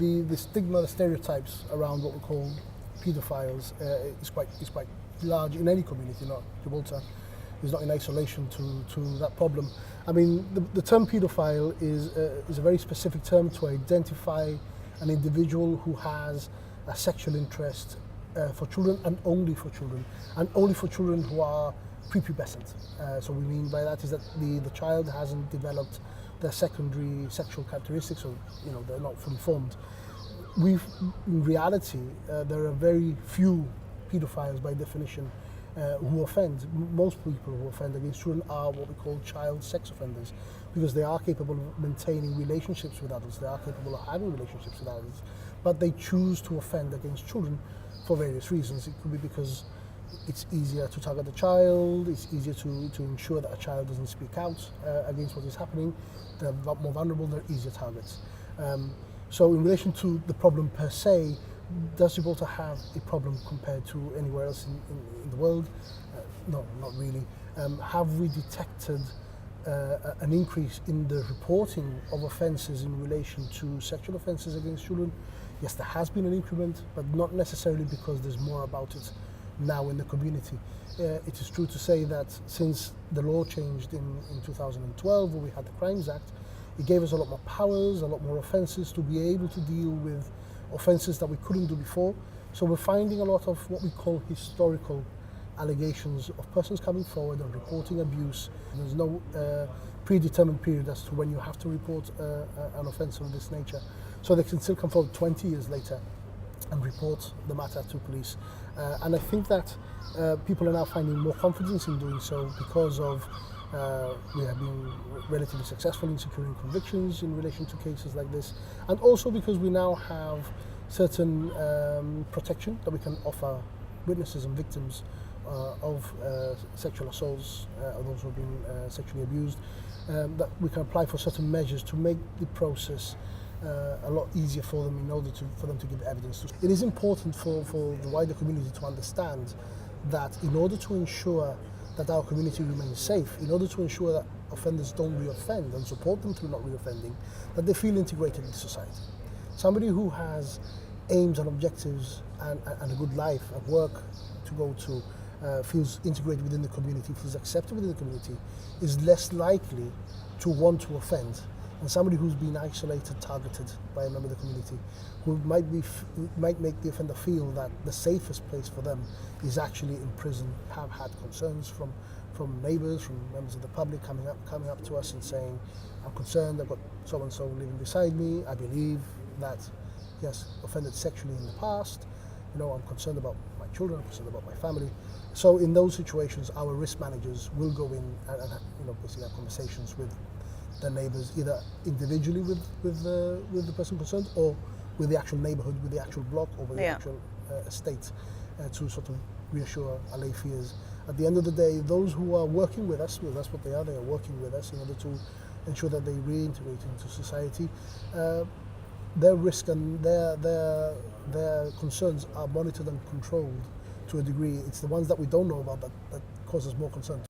The stigma, the stereotypes around what we call paedophiles is quite large in any community. Not Gibraltar is not in isolation to that problem. I mean, the term paedophile is a very specific term to identify an individual who has a sexual interest for children and only for children who are prepubescent. So we mean by that is that the child hasn't developed their secondary sexual characteristics, or they're not fully formed. In reality, there are very few paedophiles by definition who offend. Most people who offend against children are what we call child sex offenders, because they are capable of maintaining relationships with adults, they are capable of having relationships with adults, but they choose to offend against children for various reasons. It could be because it's easier to target the child, it's easier to ensure that a child doesn't speak out against what is happening. They're more vulnerable, they're easier targets. So in relation to the problem per se, does Gibraltar have a problem compared to anywhere else in the world? No, not really. Have we detected an increase in the reporting of offences in relation to sexual offences against children? Yes, there has been an increment, but not necessarily because there's more about it now in the community. It is true to say that since the law changed in 2012, when we had the Crimes Act, it gave us a lot more powers, a lot more offences to be able to deal with offences that we couldn't do before. So we're finding a lot of what we call historical allegations of persons coming forward and reporting abuse. There's no predetermined period as to when you have to report an offence of this nature. So they can still come forward 20 years later and report the matter to police. And I think that people are now finding more confidence in doing so because of we have been relatively successful in securing convictions in relation to cases like this, and also because we now have certain protection that we can offer witnesses and victims of sexual assaults, or those who have been sexually abused, that we can apply for certain measures to make the process a lot easier for them in order for them to give evidence. It is important for the wider community to understand that in order to ensure that our community remains safe, in order to ensure that offenders don't reoffend and support them through not reoffending, that they feel integrated in society. Somebody who has aims and objectives and a good life at work to go to, feels integrated within the community, feels accepted within the community, is less likely to want to offend. And somebody who's been isolated, targeted by a member of the community, who might make the offender feel that the safest place for them is actually in prison, have had concerns from neighbours, from members of the public coming up to us and saying, I'm concerned, I've got so-and-so living beside me, I believe that he has offended sexually in the past, I'm concerned about my children, I'm concerned about my family. So in those situations, our risk managers will go in and basically have conversations with their neighbours, either individually with the person concerned, or with the actual neighbourhood, with the actual block, or with the actual estate, to sort of reassure, allay fears. At the end of the day, those who are working with us, well, that's what they are working with us in order to ensure that they reintegrate into society. Their risk and their concerns are monitored and controlled to a degree. It's the ones that we don't know about that cause us more concern.